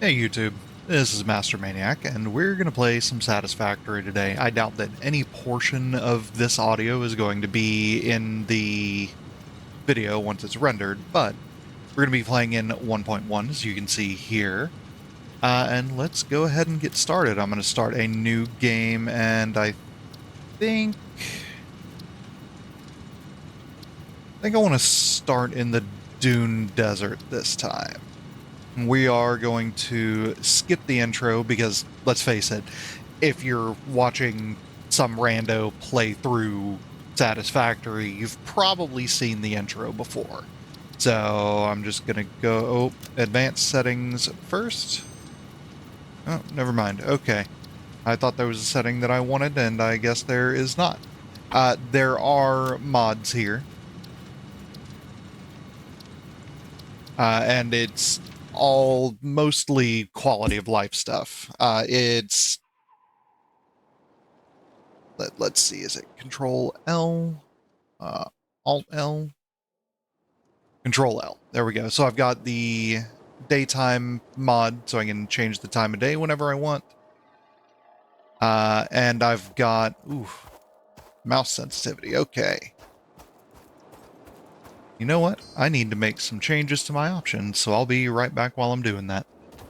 Hey YouTube, this is Master Maniac, and we're going to play some Satisfactory today. I doubt that any portion of this audio is going to be in the video once it's rendered, but we're going to be playing in 1.1, as you can see here. And let's go ahead and get started. I'm going to start a new game, and I think I want to start in the Dune Desert this time. We are going to skip the intro because, let's face it, if you're watching some rando play through Satisfactory, you've probably seen the intro before. So I'm just going to go advanced settings first. Oh, never mind. Okay. I thought there was a setting that I wanted, and I guess there is not. There are mods here. And it's all mostly quality of life stuff. Let's see, is it Control L, Alt L, Control L? There we go. So I've got the daytime mod, so I can change the time of day whenever I want. And I've got mouse sensitivity. Okay. You know what? I need to make some changes to my options, so I'll be right back while I'm doing that.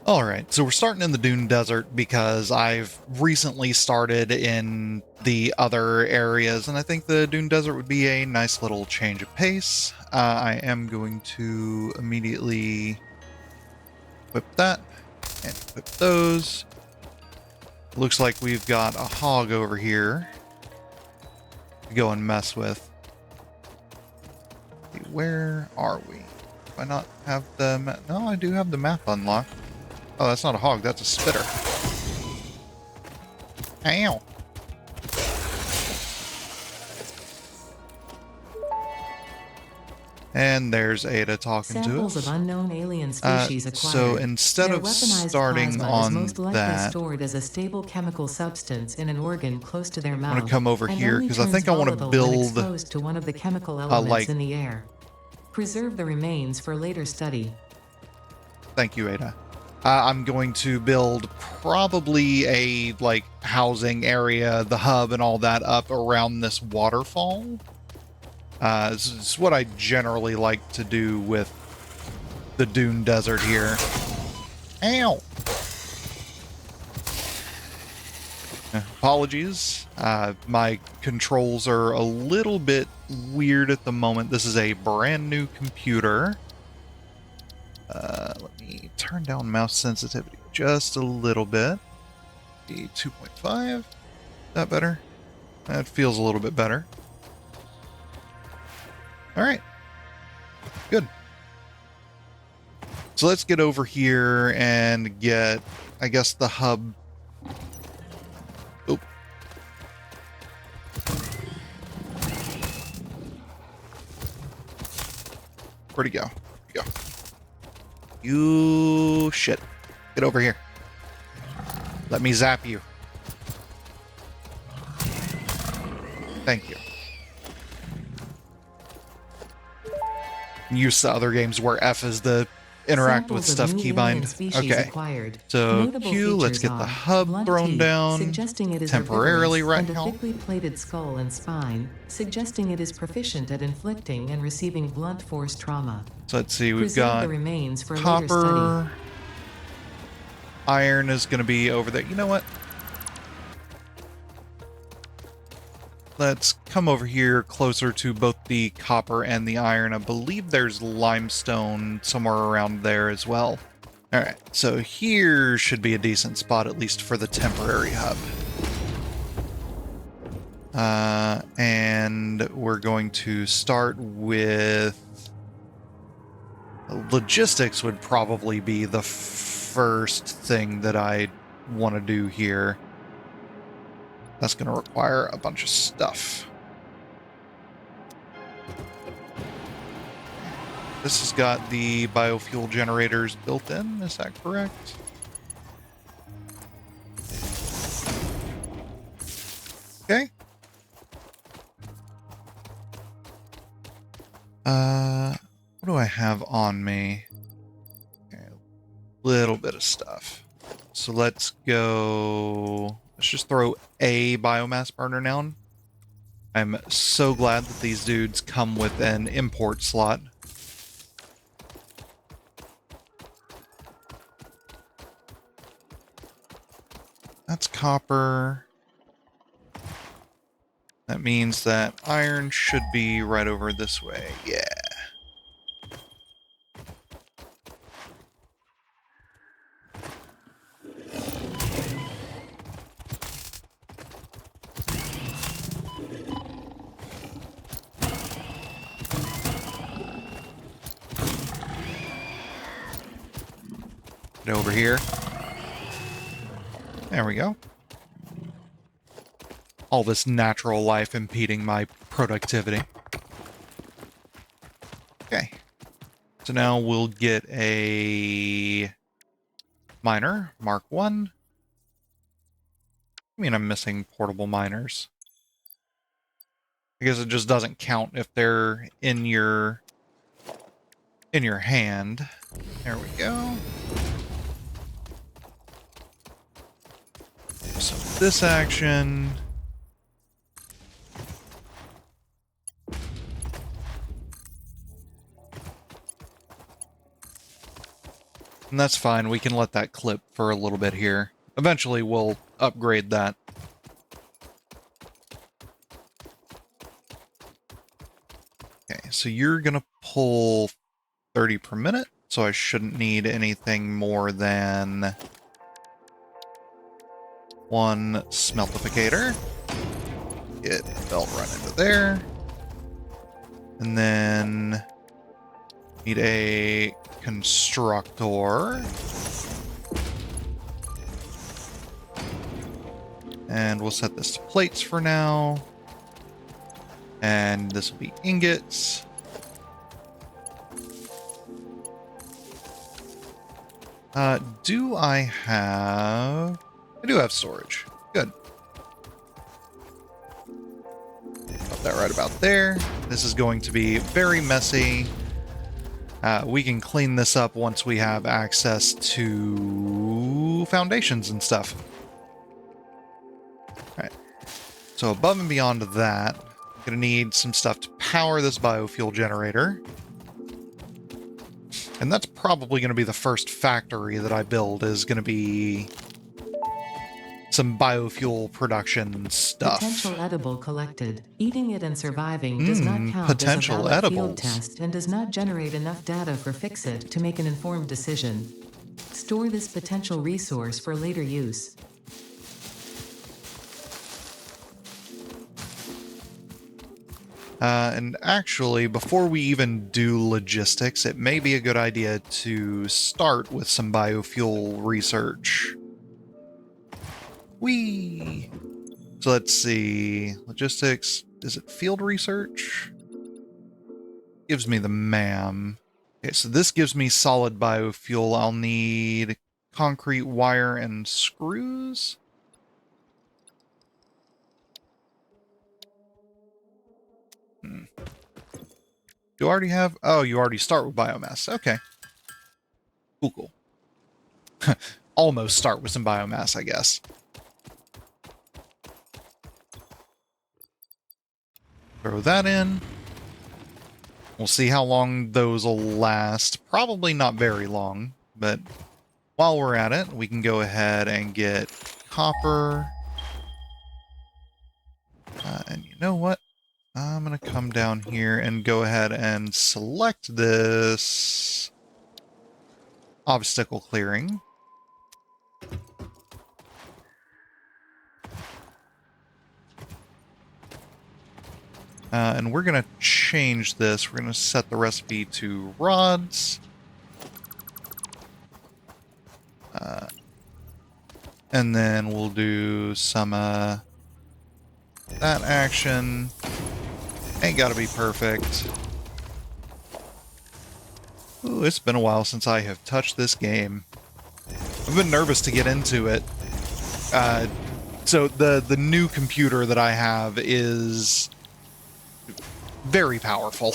Alright, so we're starting in the Dune Desert because I've recently started in the other areas, and I think the Dune Desert would be a nice little change of pace. I am going to immediately equip that, and equip those. Looks like we've got a hog over here to go and mess with. Where are we? Do I not have the map? No, I do have the map unlocked. Oh, that's not a hog, that's a spitter. Ow! And there's Ada talking Samples to us. of unknown alien species acquired. So instead Their of weaponized starting plasma on is most likely that, stored as a stable chemical substance in an organ close to their I'm mouth. going to come over and here only because I turns think I want to volatile when build exposed to one of the chemical elements like. in the air. Preserve the remains for later study. Thank you, Ada. I'm going to build probably a housing area, the hub and all that up around this waterfall. This is what I generally like to do with the Dune Desert here. Ow! Apologies. My controls are a little bit weird at the moment. This is a brand new computer. Let me turn down mouse sensitivity just a little bit. The 2.5. That better? That feels a little bit better. Alright. Good. So let's get over here and get, I guess, the hub. Oh. Where'd he go? Where'd he go? You shit. Get over here. Let me zap you. Thank you. I'm used to other games where F is the interact with stuff keybind. Okay. Acquired. So Q, let's get the hub thrown teeth, down suggesting it is temporarily right and now. a thickly plated skull and spine, suggesting it is proficient at inflicting and receiving blunt force trauma. So let's see, we've Preserve got the remains for later study. copper. Iron is going to be over there. You know what? Let's come over here closer to both the copper and the iron. I believe there's limestone somewhere around there as well. Alright, so here should be a decent spot, at least for the temporary hub. And we're going to start with... Logistics would probably be the first thing that I want to do here. That's going to require a bunch of stuff. This has got the biofuel generators built in, is that correct? Okay. What do I have on me? Okay. Little bit of stuff. So let's go... Let's just throw a biomass burner down. I'm so glad that these dudes come with an import slot. That's copper. That means that iron should be right over this way. Yeah. Get over here. There we go. All this natural life impeding my productivity. Okay. So now we'll get a miner, Mark 1. I mean, I'm missing portable miners. I guess it just doesn't count if they're in your hand. There we go. So this action. And that's fine, we can let that clip for a little bit here. Eventually we'll upgrade that. Okay, so you're gonna pull 30 per minute, so I shouldn't need anything more than one smeltificator. Get belt run into there. And then need a constructor. And we'll set this to plates for now. And this will be ingots. Do I have... I do have storage. Good. Put that right about there. This is going to be very messy. We can clean this up once we have access to foundations and stuff. Alright. So above and beyond that, I'm going to need some stuff to power this biofuel generator. And that's probably going to be the first factory that I build, is going to be some biofuel production stuff. Potential edible collected. Eating it and surviving does not count potential as a valid field edibles. test and does not generate enough data for Fix-It to make an informed decision. Store this potential resource for later use. And actually, before we even do logistics, it may be a good idea to start with some biofuel research. Whee! So let's see. Logistics. Is it field research? Gives me the MAM. Okay, so this gives me solid biofuel. I'll need concrete, wire, and screws. You already have... Oh, you already start with biomass. Okay. Cool, cool. Almost start with some biomass, I guess. Throw that in. We'll see how long those will last. Probably not very long, but while we're at it, we can go ahead and get copper. And you know what? I'm going to come down here and go ahead and select this obstacle clearing. And we're going to change this. We're going to set the recipe to rods. And then we'll do some that action. Ain't got to be perfect. Ooh, it's been a while since I have touched this game. I've been nervous to get into it. So the new computer that I have is very powerful.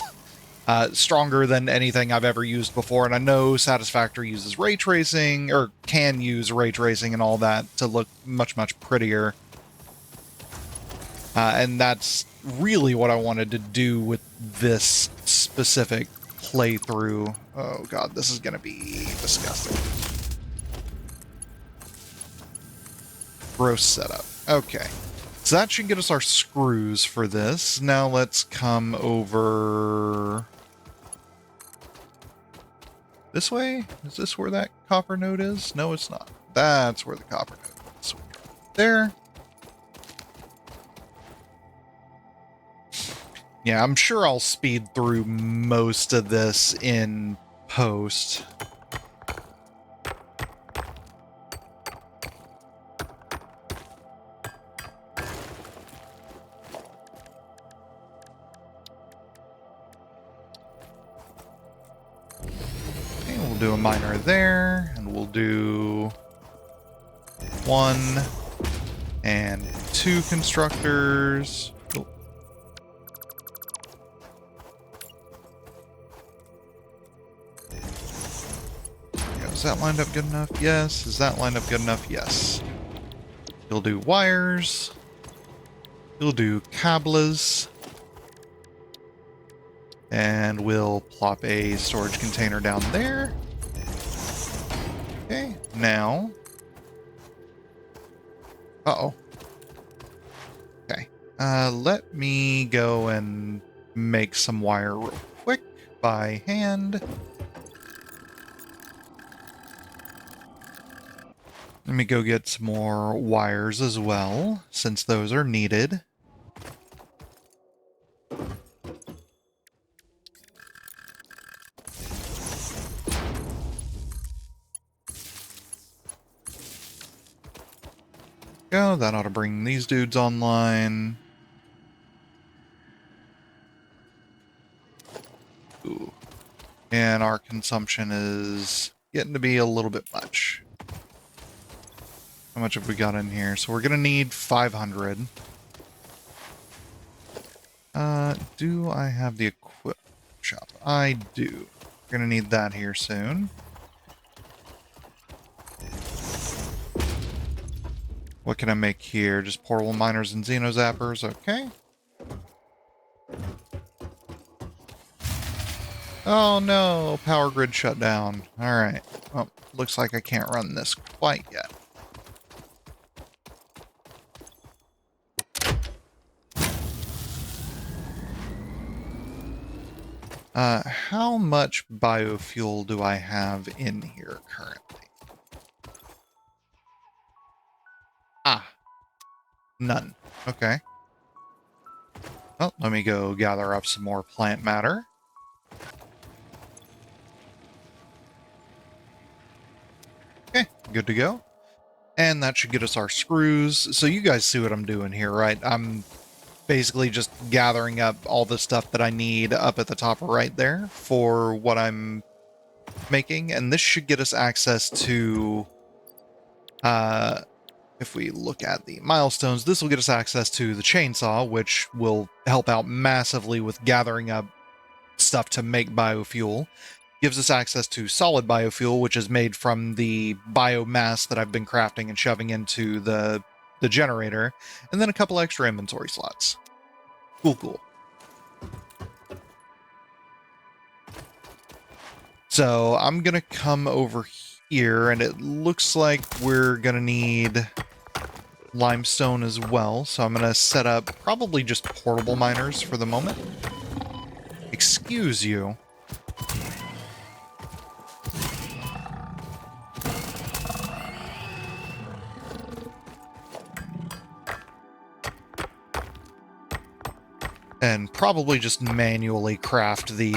Stronger than anything I've ever used before, and I know Satisfactory uses ray tracing, or can use ray tracing and all that to look much, much prettier. And that's really what I wanted to do with this specific playthrough. Oh god, this is going to be disgusting. Gross setup. Okay. So that should get us our screws for this. Now let's come over this way. Is this where that copper node is? No, it's not. That's where the copper node is. There. Yeah, I'm sure I'll speed through most of this in post. Okay, we'll do a miner there, and we'll do 1 and 2 constructors. Oh. Is that lined up good enough? Yes. Is that lined up good enough? Yes. You'll do wires. You'll do cables. And we'll plop a storage container down there. Okay, now. Uh-oh. Okay. Let me go and make some wire real quick by hand. Let me go get some more wires as well, since those are needed. Go, that ought to bring these dudes online. Ooh. And our consumption is getting to be a little bit much. How much have we got in here? So we're going to need 500. Do I have the equipment shop? I do. We're going to need that here soon. What can I make here? Just portable miners and xeno zappers. Okay. Oh no, power grid shut down. Alright. Well, looks like I can't run this quite yet. How much biofuel do I have in here currently? Ah, none. Okay. Well, let me go gather up some more plant matter. Okay, good to go. And that should get us our screws. So you guys see what I'm doing here, right? I'm basically just gathering up all the stuff that I need up at the top right there for what I'm making. And this should get us access to, if we look at the milestones, this will get us access to the chainsaw, which will help out massively with gathering up stuff to make biofuel. Gives us access to solid biofuel, which is made from the biomass that I've been crafting and shoving into the generator, and then a couple extra inventory slots. Cool. So I'm gonna come over here, and it looks like we're gonna need limestone as well. So I'm gonna set up probably just portable miners for the moment. Excuse you. And probably just manually craft the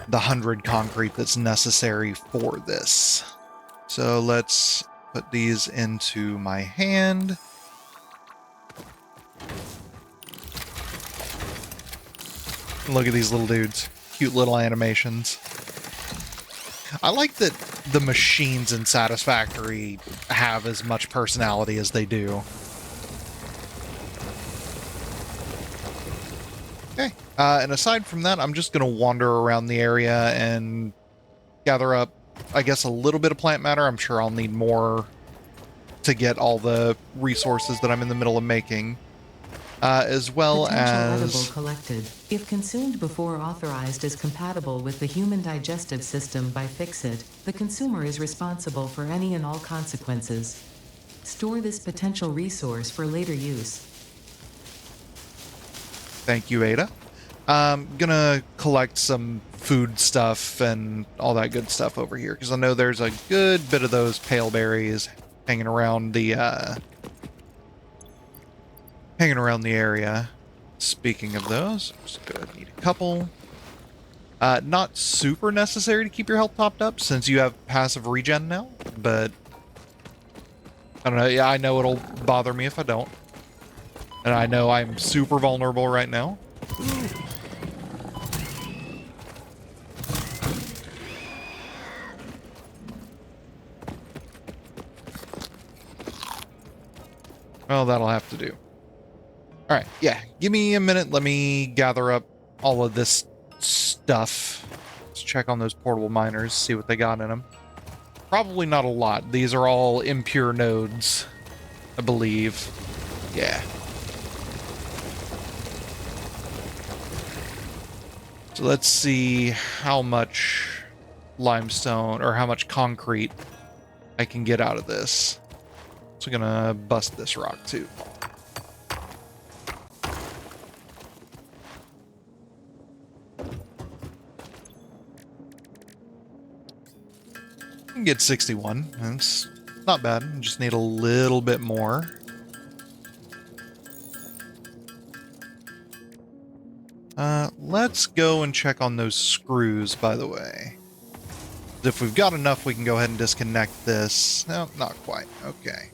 100 concrete that's necessary for this. So let's put these into my hand. Look at these little dudes. Cute little animations. I like that the machines in Satisfactory have as much personality as they do. Okay. And aside from that, I'm just going to wander around the area and gather up, I guess, a little bit of plant matter. I'm sure I'll need more to get all the resources that I'm in the middle of making. As well Potential edible as... collected. If consumed before authorized as compatible with the human digestive system by Fixit, the consumer is responsible for any and all consequences. Store this potential resource for later use. Thank you, Ada. I'm gonna collect some food stuff and all that good stuff over here, because I know there's a good bit of those pale berries hanging around the area. Speaking of those, just gonna need a couple. Not super necessary to keep your health topped up since you have passive regen now, but I don't know. Yeah, I know it'll bother me if I don't. And I know I'm super vulnerable right now. Well, that'll have to do. All right, yeah, give me a minute. Let me gather up all of this stuff. Let's check on those portable miners, see what they got in them. Probably not a lot. These are all impure nodes, I believe. Yeah. So let's see how much limestone or how much concrete I can get out of this. So I'm gonna bust this rock too. I can get 61. That's not bad. I just need a little bit more. Let's go and check on those screws, by the way. If we've got enough, we can go ahead and disconnect this. No, not quite. Okay.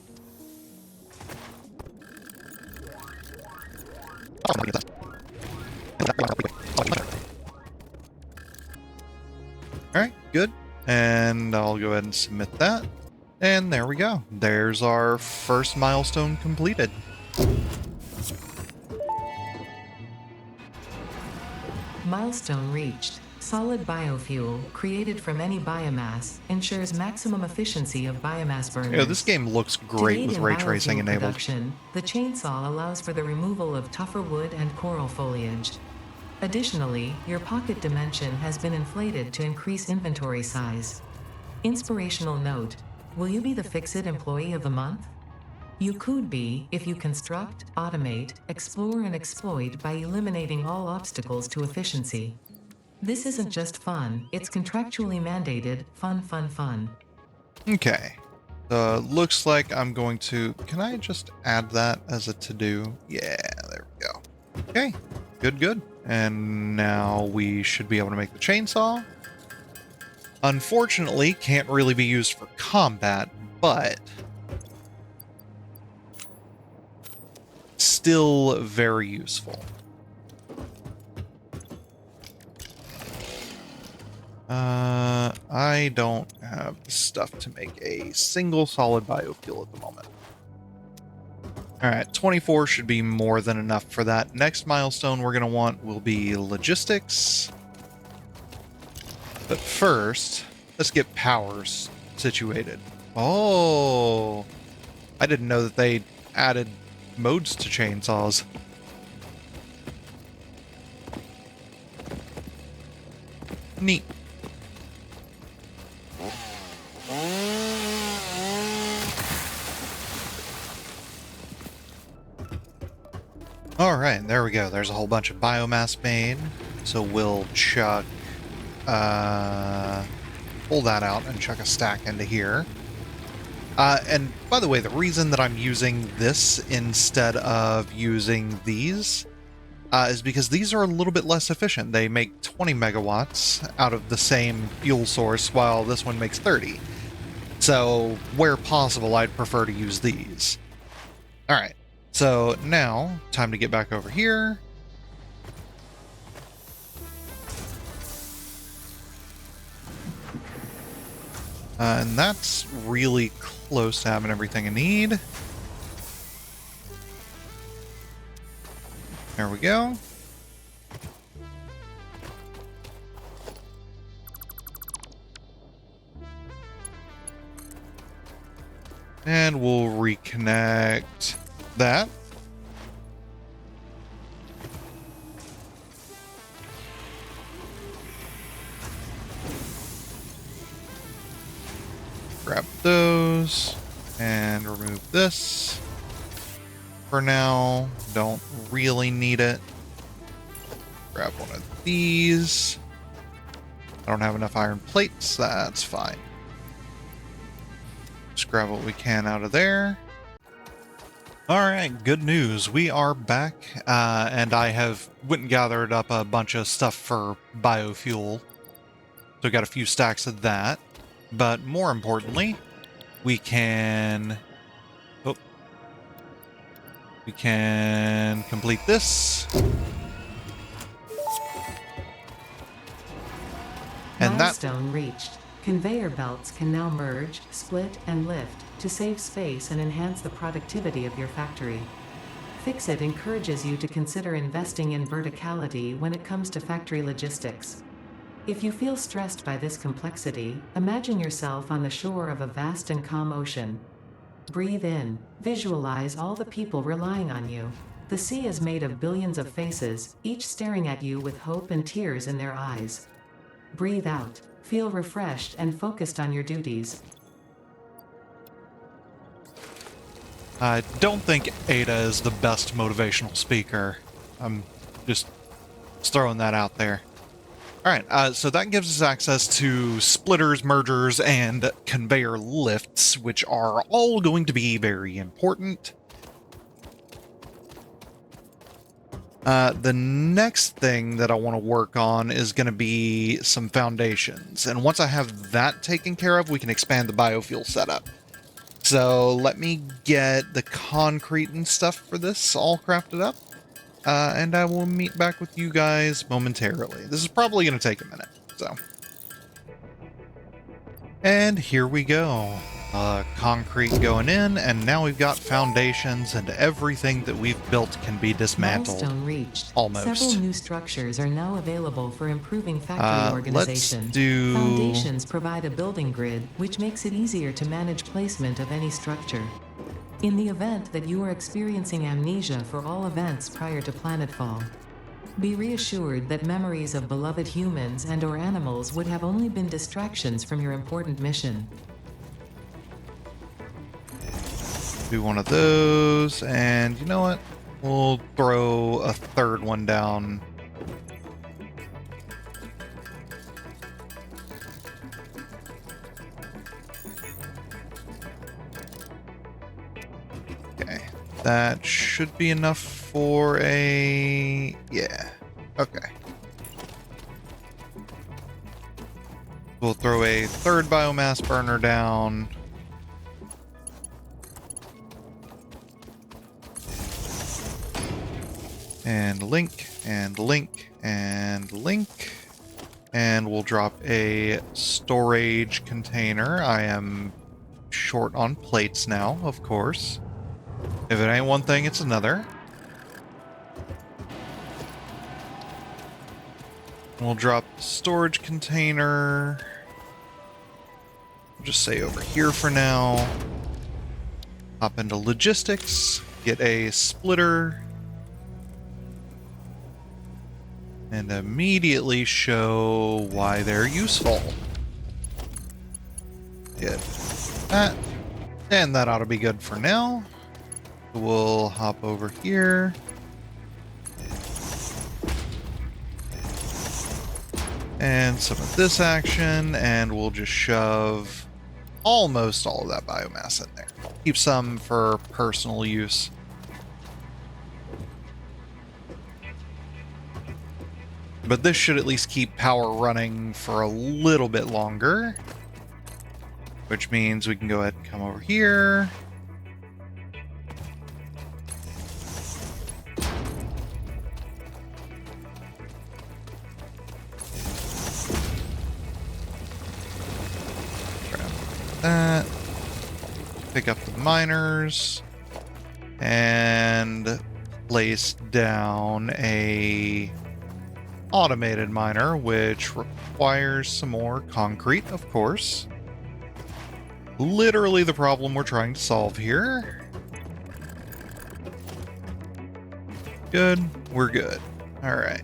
Alright, good. And I'll go ahead and submit that. And there we go. There's our first milestone completed. Milestone reached. Solid biofuel, created from any biomass, ensures maximum efficiency of biomass burners. Yeah, this game looks great with ray tracing enabled. Production, the chainsaw allows for the removal of tougher wood and coral foliage. Additionally, your pocket dimension has been inflated to increase inventory size. Inspirational note: will you be the Fixit Employee of the Month? You could be if you construct, automate, explore, and exploit by eliminating all obstacles to efficiency. This isn't just fun, it's contractually mandated fun. Okay. Looks like I'm going to... Can I just add that as a to-do? Yeah, there we go. Okay, good. And now we should be able to make the chainsaw. Unfortunately, can't really be used for combat, but... still very useful. I don't have the stuff to make a single solid biofuel at the moment. Alright, 24 should be more than enough for that. Next milestone we're going to want will be logistics. But first, let's get powers situated. Oh! I didn't know that they added modes to chainsaws. Neat. Alright, there we go. There's a whole bunch of biomass made. So we'll chuck... pull that out and chuck a stack into here. And by the way, the reason that I'm using this instead of using these is because these are a little bit less efficient. They make 20 megawatts out of the same fuel source, while this one makes 30. So, where possible, I'd prefer to use these. Alright, so now, time to get back over here. And that's really close to having everything I need. There we go. And we'll reconnect that. Grab those and remove this. For now, don't really need it. Grab one of these. I don't have enough iron plates, that's fine. Just grab what we can out of there. Alright, good news. We are back, and I have went and gathered up a bunch of stuff for biofuel. So got a few stacks of that. But more importantly, we can... Oh. We can complete this. And Milestone reached. Conveyor belts can now merge, split, and lift to save space and enhance the productivity of your factory. Fixit encourages you to consider investing in verticality when it comes to factory logistics. If you feel stressed by this complexity, imagine yourself on the shore of a vast and calm ocean. Breathe in, visualize all the people relying on you. The sea is made of billions of faces, each staring at you with hope and tears in their eyes. Breathe out, feel refreshed and focused on your duties. I don't think Ada is the best motivational speaker. I'm just throwing that out there. Alright, so that gives us access to splitters, mergers, and conveyor lifts, which are all going to be very important. The next thing that I want to work on is going to be some foundations. And once I have that taken care of, we can expand the biofuel setup. So let me get the concrete and stuff for this all crafted up. And I will meet back with you guys momentarily. This is probably going to take a minute, so. And here we go. Concrete going in, and now we've got foundations, and everything that we've built can be dismantled. Milestone reached. Almost. Several new structures are now available for improving factory organization. Let's do... Foundations provide a building grid, which makes it easier to manage placement of any structure. In the event that you are experiencing amnesia for all events prior to planetfall, be reassured that memories of beloved humans and/or animals would have only been distractions from your important mission. Do one of those, and you know what? We'll throw a third one down. Okay, that should be enough for a... yeah, okay. We'll throw a third biomass burner down. And link, and link, and link. And we'll drop a storage container. I am short on plates now, of course. If it ain't one thing, it's another. We'll drop the storage container. Just say over here for now. Hop into logistics, get a splitter. And immediately show why they're useful. Get that. And that ought to be good for now. We'll hop over here. And some of this action, and we'll just shove almost all of that biomass in there. Keep some for personal use. But this should at least keep power running for a little bit longer. Which means we can go ahead and come over here. Grab that. Pick up the miners. And place down a automated miner, which requires some more concrete, of course. literally the problem we're trying to solve here. Good. We're good. All right.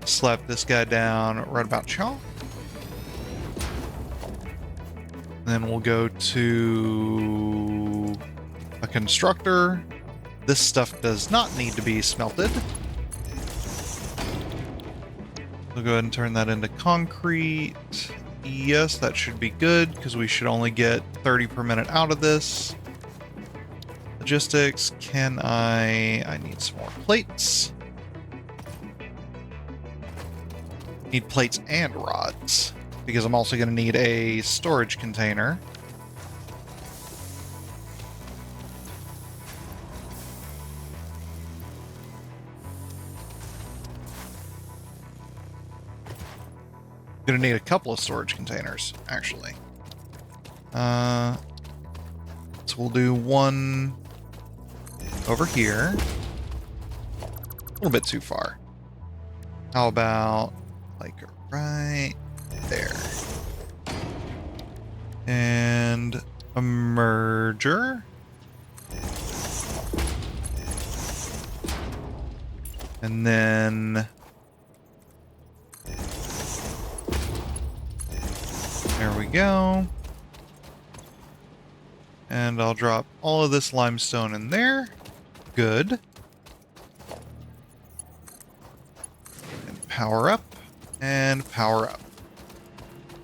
Slap this guy down right about y'all. Then we'll go to a constructor. This stuff does not need to be smelted. We'll go ahead and turn that into concrete. Yes, that should be good because we should only get 30 per minute out of this. Logistics, I need some more plates. Need plates and rods because I'm also going to need a storage container. Gonna need a couple of storage containers, actually. So we'll do one over here. A little bit too far. How about like right there? And a merger. And then there we go. And I'll drop all of this limestone in there. Good. And power up. And power up.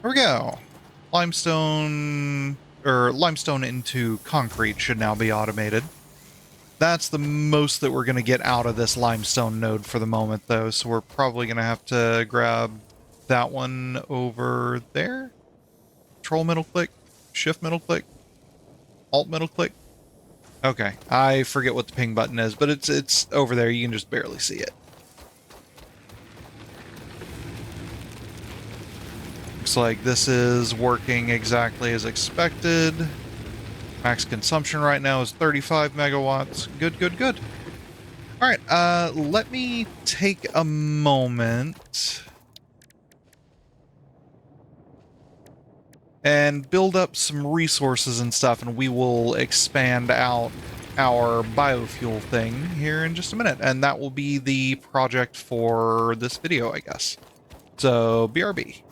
There we go. Limestone into concrete should now be automated. That's the most that we're going to get out of this limestone node for the moment, though. So we're probably going to have to grab that one over there. Control middle click, shift middle click, alt middle click. Okay, I forget what the ping button is, but it's over there. You can just barely see it. Looks like this is working exactly as expected. Max consumption right now is 35 megawatts. Good, good, good. All right, let me take a moment and build up some resources and stuff, and we will expand out our biofuel thing here in just a minute. And that will be the project for this video, I guess. So, BRB.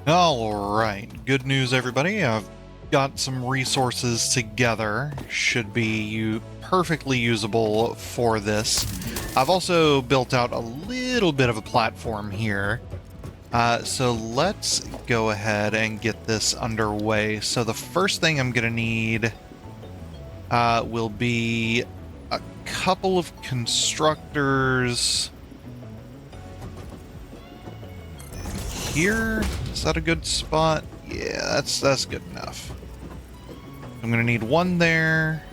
All right, good news, everybody. I've got some resources together. Should be perfectly usable for this. I've also built out a little bit of a platform here. So let's go ahead and get this underway. So the first thing I'm going to need will be a couple of constructors here. Is that a good spot? Yeah, that's good enough. I'm going to need one there.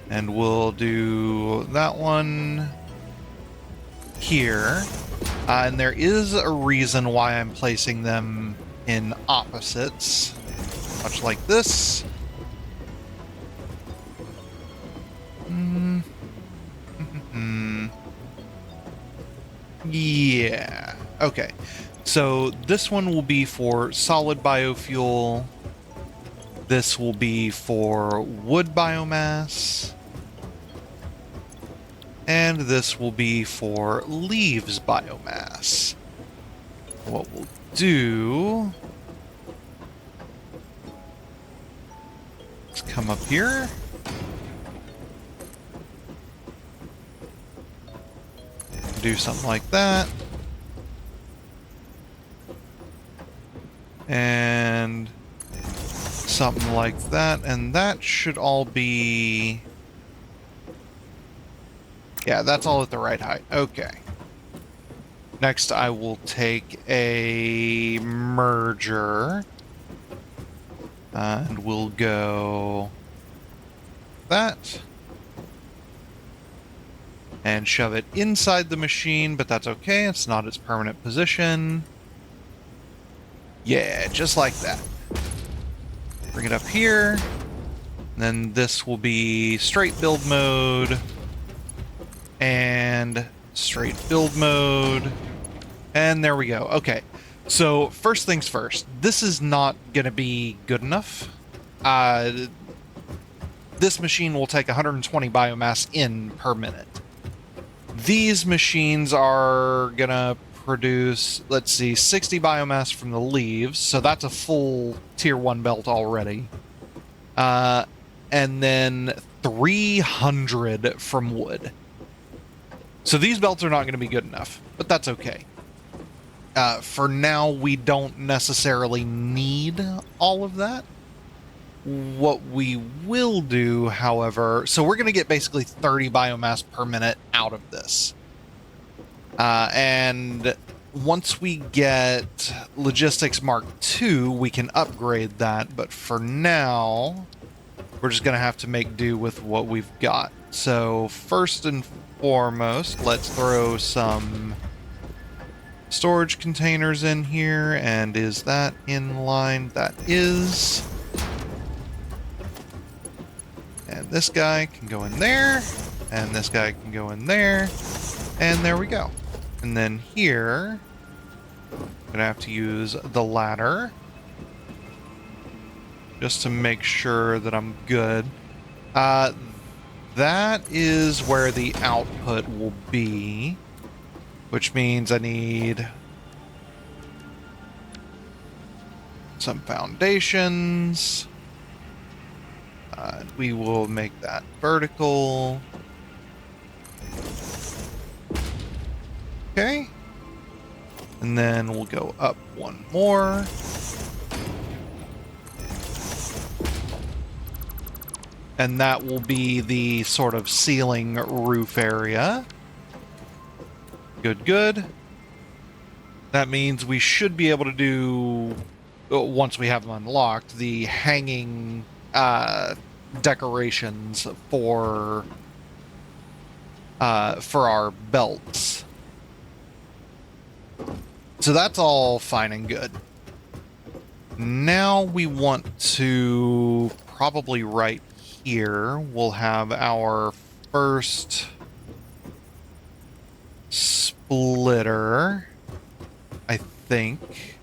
And we'll do that one here. And there is a reason why I'm placing them in opposites, much like this. Yeah. Okay. So this one will be for solid biofuel. This will be for wood biomass. And this will be for leaves biomass. What we'll do... let's come up here. Do something like that. And something like that. And that should all be... yeah, that's all at the right height. Okay. Next, I will take a merger. And we'll go... that. And shove it inside the machine, but that's okay. It's not its permanent position. Yeah, just like that. Bring it up here. And then this will be straight build mode. And straight build mode. And there we go. Okay. So first things first, this is not going to be good enough. This machine will take 120 biomass in per minute. These machines are going to produce, let's see, 60 biomass from the leaves. So that's a full tier 1 belt already. And then 300 from wood. So these belts are not going to be good enough, but that's okay. For now, we don't necessarily need all of that. What we will do, however, so we're going to get basically 30 biomass per minute out of this. And once we get Logistics Mark II, we can upgrade that. But for now, we're just going to have to make do with what we've got. So first and foremost, let's throw some storage containers in here. And is that in line? That is. And this guy can go in there, and this guy can go in there, and there we go. And then here, I'm gonna have to use the ladder just to make sure that I'm good. That is where the output will be, which means I need some foundations. We will make that vertical. Okay. And then we'll go up one more. And that will be the sort of ceiling roof area. Good, good. That means we should be able to do, once we have them unlocked, the hanging decorations for our belts. So that's all fine and good. Now we want to probably right here, we'll have our first splitter, I think.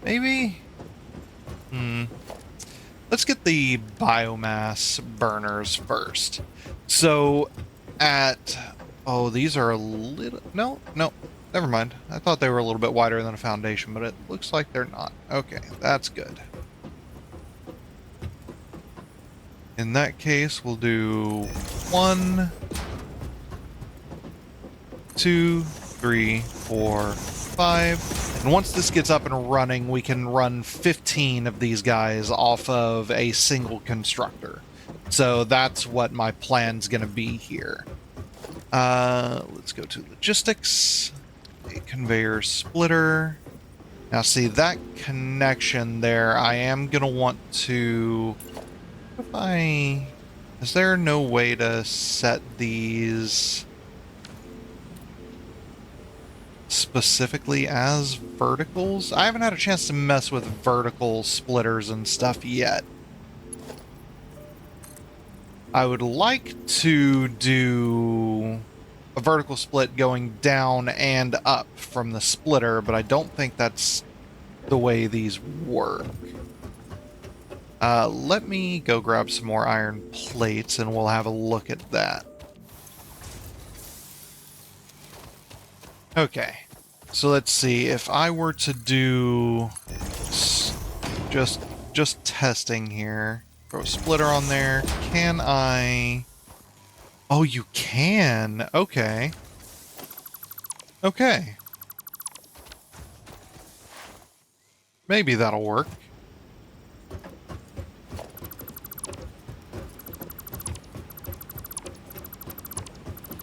Maybe? Let's get the biomass burners first. So at, oh, these are a little, no, never mind. I thought they were a little bit wider than a foundation, but it looks like they're not. Okay, that's good. In that case, we'll do 1, 2, 3, 4, 5. And once this gets up and running, we can run 15 of these guys off of a single constructor. So that's what my plan's going to be here. Let's go to logistics, a conveyor splitter. Now see that connection there, I am going to want to, is there no way to set these specifically as verticals? I haven't had a chance to mess with vertical splitters and stuff yet. I would like to do a vertical split going down and up from the splitter, but I don't think that's the way these work. Let me go grab some more iron plates and we'll have a look at that. Okay, so let's see, if I were to do just testing here, throw a splitter on there, can I? Oh, you can. Okay. Okay. Maybe that'll work.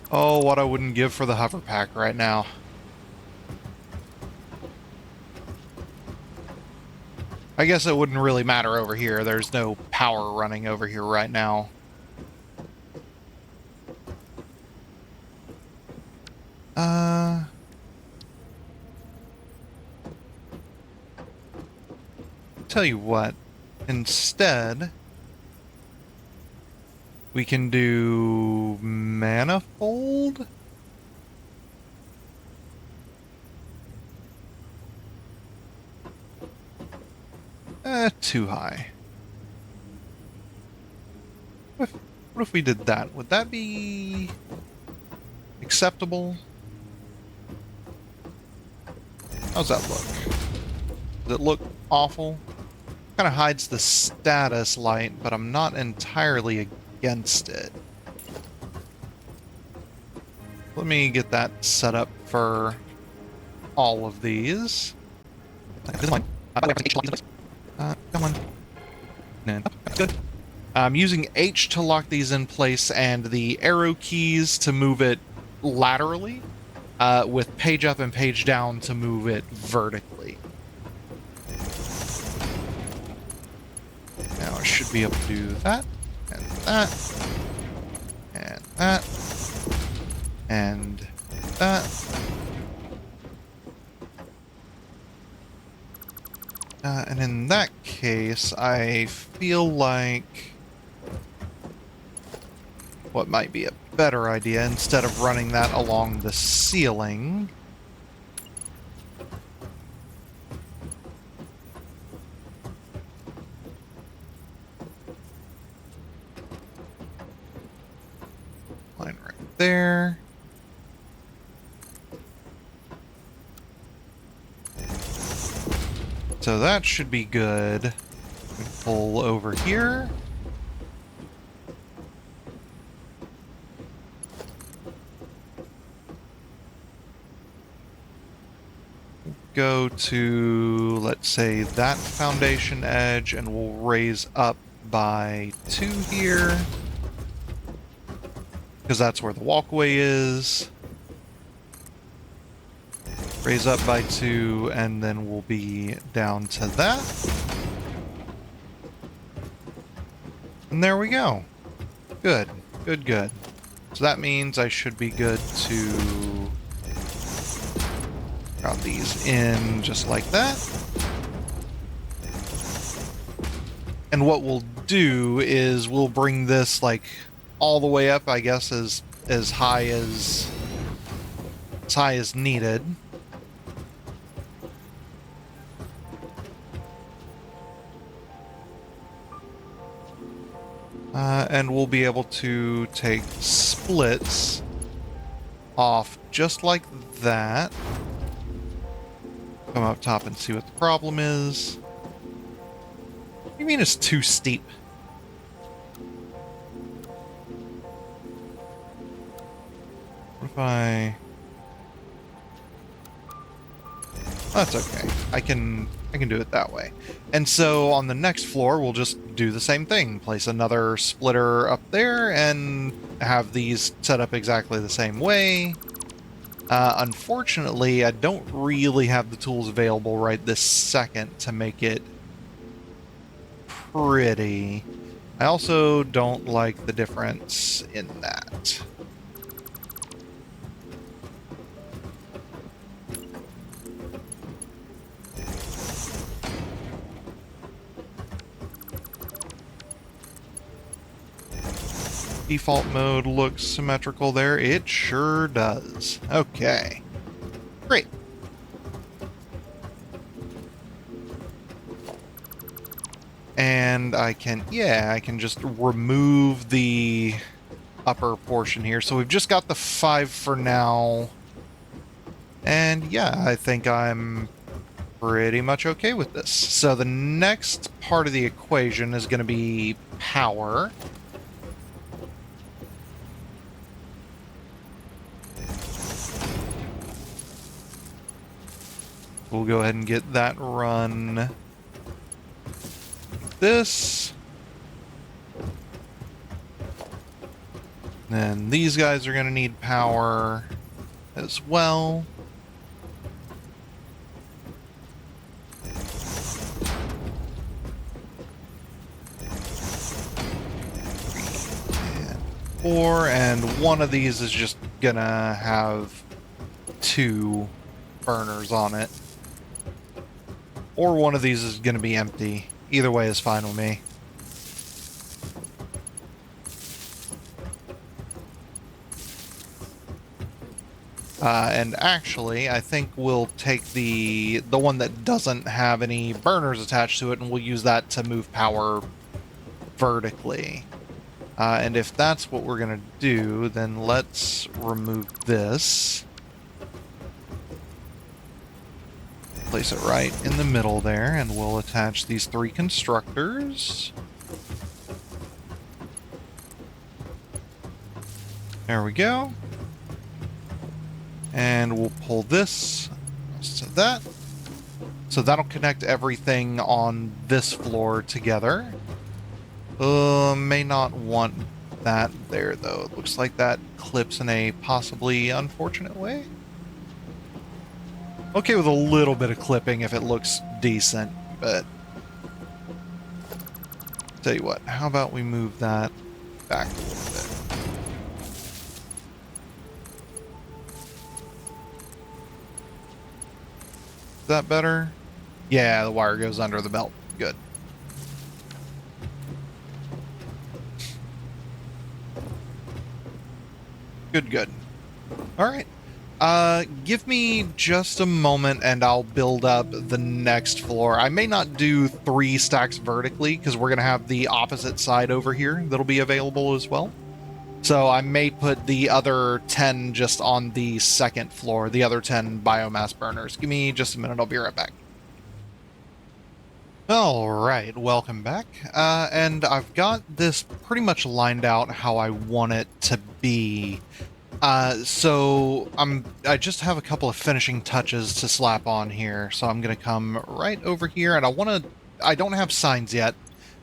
Oh, what I wouldn't give for the hover pack right now. I guess it wouldn't really matter over here. There's no power running over here right now. Tell you what, instead, we can do manifold? Too high. What if we did that? Would that be acceptable? How's that look? Does it look awful? Kind of hides the status light, but I'm not entirely against it. Let me get that set up for all of these. Come on. No, that's good. I'm using H to lock these in place and the arrow keys to move it laterally, with page up and page down to move it vertically. Now I should be able to do that, and that, and that, and that. And in that case, I feel like what might be a better idea, instead of running that along the ceiling, line right there. So that should be good. We pull over here. Go to, let's say, that foundation edge, and we'll raise up by 2 here, because that's where the walkway is. Raise up by 2, and then we'll be down to that. And there we go. Good, good, good. So that means I should be good to route these in just like that. And what we'll do is we'll bring this like all the way up, I guess, as high as needed. And we'll be able to take splits off just like that. Come up top and see what the problem is. What do you mean it's too steep? What if I... That's okay. I can do it that way. And so on the next floor, we'll just do the same thing. Place another splitter up there and have these set up exactly the same way. Unfortunately, I don't really have the tools available right this second to make it pretty. I also don't like the difference in that. Default mode looks symmetrical there. It sure does. Okay. Great. And I can just remove the upper portion here. So we've just got the 5 for now. And yeah, I think I'm pretty much okay with this. So the next part of the equation is going to be power. We'll go ahead and get that run like this. Then these guys are going to need power as well. And 4, and one of these is just going to have 2 burners on it. Or one of these is going to be empty. Either way is fine with me. And actually, I think we'll take the one that doesn't have any burners attached to it, and we'll use that to move power vertically. And if that's what we're going to do, then let's remove this. Place it right in the middle there, and we'll attach these 3 constructors. There we go. And we'll pull this to that. So that'll connect everything on this floor together. May not want that there, though. It looks like that clips in a possibly unfortunate way. Okay with a little bit of clipping if it looks decent, but... Tell you what, how about we move that back a little bit? Is that better? Yeah, the wire goes under the belt. Good. Good. All right. Give me just a moment and I'll build up the next floor. I may not do 3 stacks vertically because we're going to have the opposite side over here that'll be available as well. So I may put the other 10 just on the second floor, the other 10 biomass burners. Give me just a minute, I'll be right back. All right, welcome back. And I've got this pretty much lined out how I want it to be. So I just have a couple of finishing touches to slap on here. So I'm going to come right over here, and I don't have signs yet,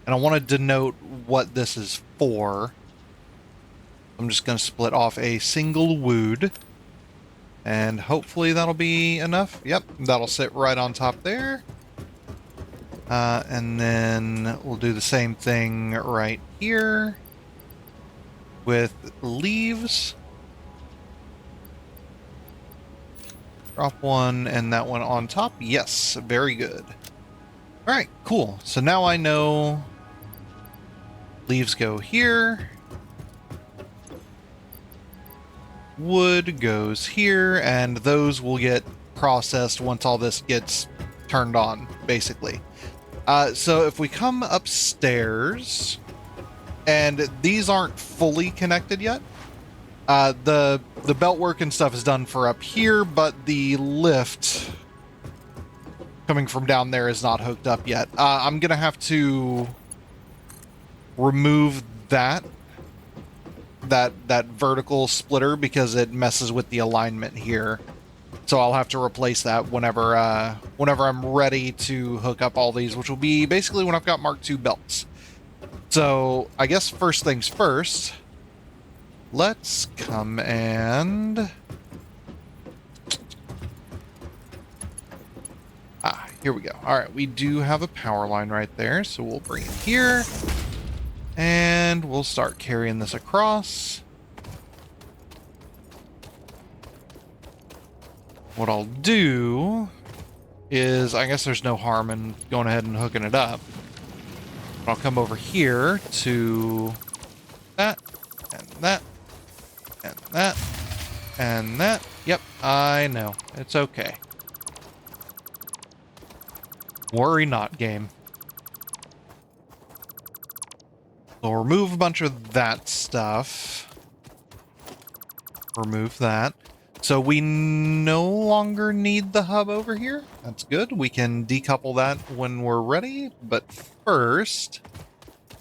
and I want to denote what this is for. I'm just going to split off a single wood, and hopefully that'll be enough. Yep, that'll sit right on top there. And then we'll do the same thing right here with leaves. Drop one and that one on top. Yes, very good. All right, cool. So now I know leaves go here. Wood goes here, and those will get processed once all this gets turned on, basically. So if we come upstairs, and these aren't fully connected yet, the belt work and stuff is done for up here, but the lift coming from down there is not hooked up yet. I'm gonna have to remove that vertical splitter because it messes with the alignment here. So I'll have to replace that whenever I'm ready to hook up all these, which will be basically when I've got Mark II belts. So I guess first things first, let's come and... here we go. All right, we do have a power line right there, so we'll bring it here. And we'll start carrying this across. What I'll do is, I guess there's no harm in going ahead and hooking it up. I'll come over here to that, and that, and that, and that. Yep, I know. It's okay. Worry not, game. We'll remove a bunch of that stuff. Remove that. So we no longer need the hub over here. That's good. We can decouple that when we're ready. But first,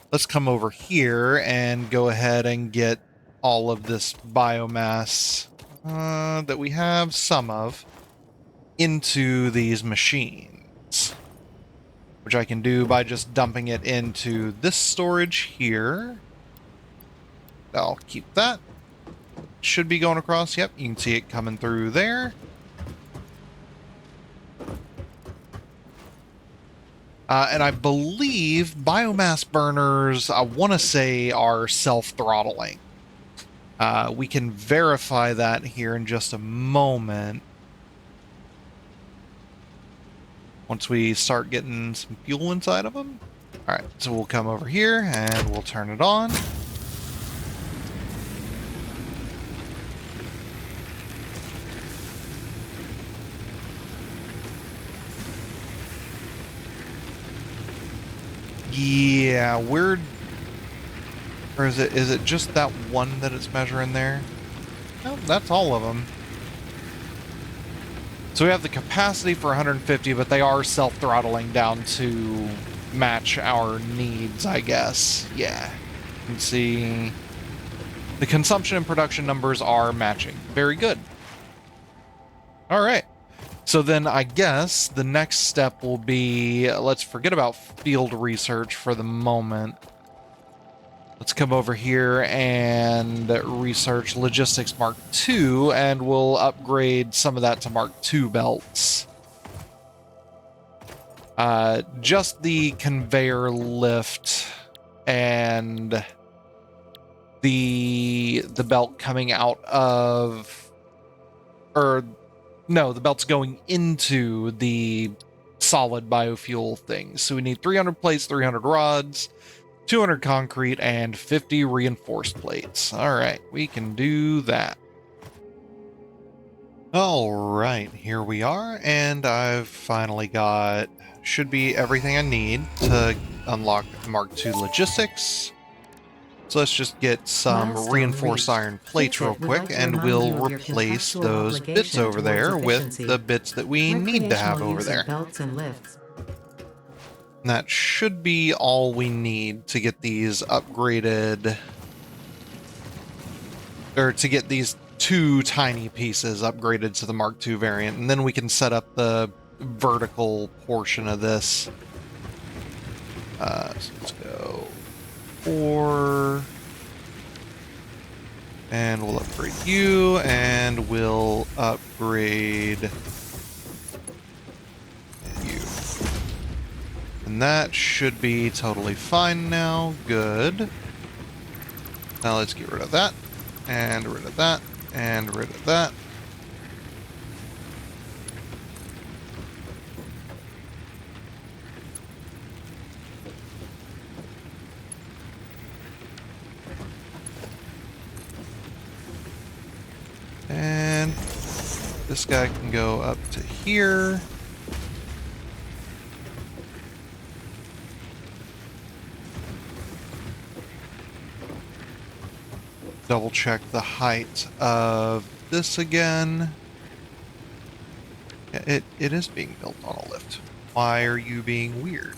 let's come over here and go ahead and get all of this biomass that we have some of into these machines, which I can do by just dumping it into this storage here. I'll keep that. Should be going across. Yep, you can see it coming through there. And I believe biomass burners, I want to say, are self-throttling. We can verify that here in just a moment. Once we start getting some fuel inside of them. All right, so we'll come over here and we'll turn it on. Yeah, we're... Or is it just that one that it's measuring there? No, that's all of them. So we have the capacity for 150, but they are self-throttling down to match our needs, I guess. Yeah. You can see the consumption and production numbers are matching. Very good. All right. So then I guess the next step will be, let's forget about field research for the moment. Let's come over here and research Logistics Mark II, and we'll upgrade some of that to Mark II belts. Just the conveyor lift and the belt coming out of... Or, no, the belt's going into the solid biofuel thing. So we need 300 plates, 300 rods, 200 concrete, and 50 reinforced plates. All right, we can do that. All right, here we are, and I've finally got, should be everything I need to unlock Mark II logistics. So let's just get some Milestone reinforced reached. iron plates real Fix It would quick, like to and remind we'll you of your replace contractual those bits obligation over there towards with efficiency. the bits that we need to have Recreational over use of there. belts and lifts. And that should be all we need to get these upgraded, or to get these two tiny pieces upgraded to the Mark II variant, and then we can set up the vertical portion of this. So let's go 4, and we'll upgrade you, and we'll upgrade you. And that should be totally fine now. Good. Now let's get rid of that, and rid of that, and rid of that. And this guy can go up to here. Double check the height of this again. Yeah, it is being built on a lift. Why are you being weird?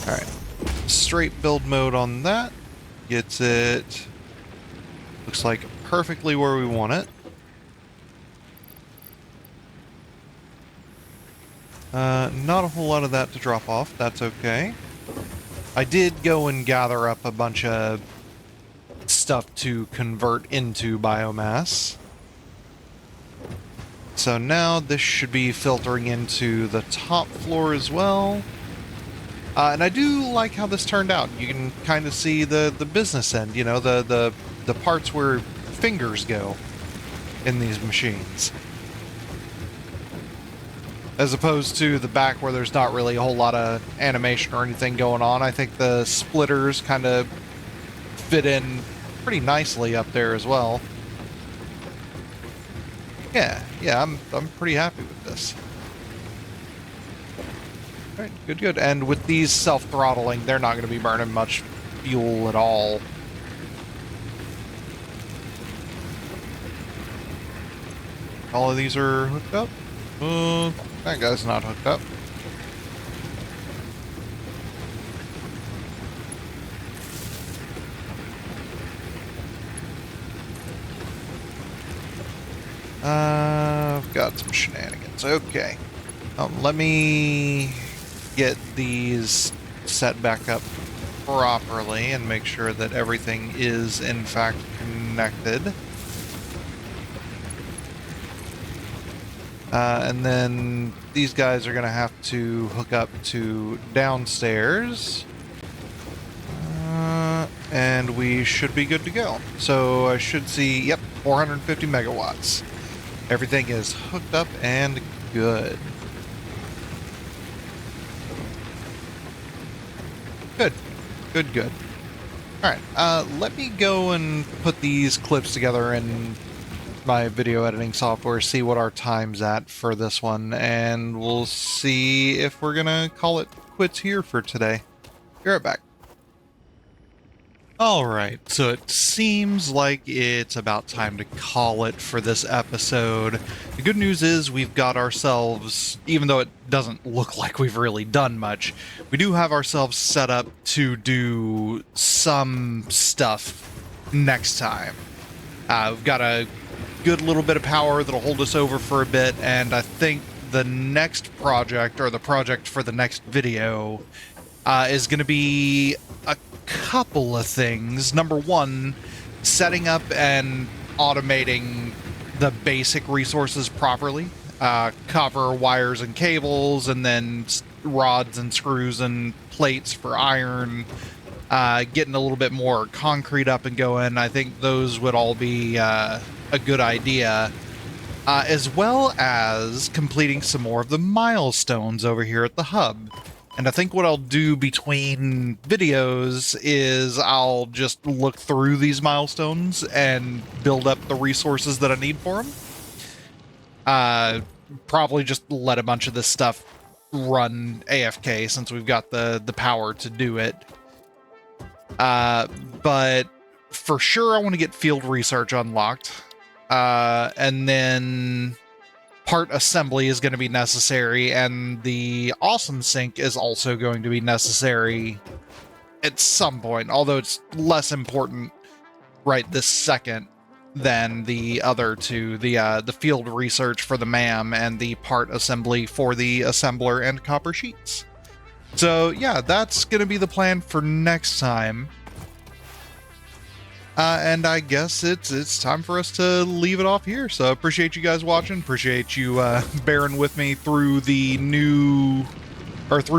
Alright. Straight build mode on that. Gets it. Looks like perfectly where we want it. Not a whole lot of that to drop off. That's okay. I did go and gather up a bunch of stuff to convert into biomass. So now this should be filtering into the top floor as well. And I do like how this turned out. You can kind of see the business end, you know, the parts where fingers go in these machines. As opposed to the back where there's not really a whole lot of animation or anything going on. I think the splitters kind of fit in pretty nicely up there as well. Yeah, I'm pretty happy with this. All right, good. And with these self-throttling, they're not going to be burning much fuel at all. All of these are hooked up. That guy's not hooked up. I've got some shenanigans. Okay. Let me get these set back up properly and make sure that everything is in fact connected. And then these guys are going to have to hook up to downstairs. And we should be good to go. So I should see, yep, 450 megawatts. Everything is hooked up and good. Good. Alright, let me go and put these clips together and my video editing software, see what our time's at for this one, and we'll see if we're gonna call it quits here for today. Be right back. Alright, so it seems like it's about time to call it for this episode. The good news is we've got ourselves, even though it doesn't look like we've really done much, we do have ourselves set up to do some stuff next time. We've got a good little bit of power that'll hold us over for a bit, and I think the next project, or the project for the next video, is going to be a couple of things. Number one, setting up and automating the basic resources properly. Copper wires and cables, and then rods and screws and plates for iron. Getting a little bit more concrete up and going. I think those would all be a good idea. As well as completing some more of the milestones over here at the hub. And I think what I'll do between videos is I'll just look through these milestones and build up the resources that I need for them. Probably just let a bunch of this stuff run AFK since we've got the power to do it. But for sure I want to get field research unlocked. And then part assembly is going to be necessary, and the awesome sink is also going to be necessary at some point, although it's less important right this second than the other two, the field research for the MAM and the part assembly for the assembler and copper sheets. So yeah, that's going to be the plan for next time. And I guess it's time for us to leave it off here. So appreciate you guys watching. Appreciate you bearing with me through through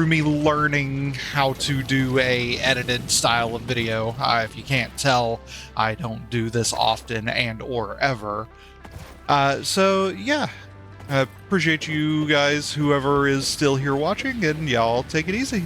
me learning how to do a edited style of video. If you can't tell, I don't do this often and or ever. So yeah, appreciate you guys, whoever is still here watching, and y'all take it easy.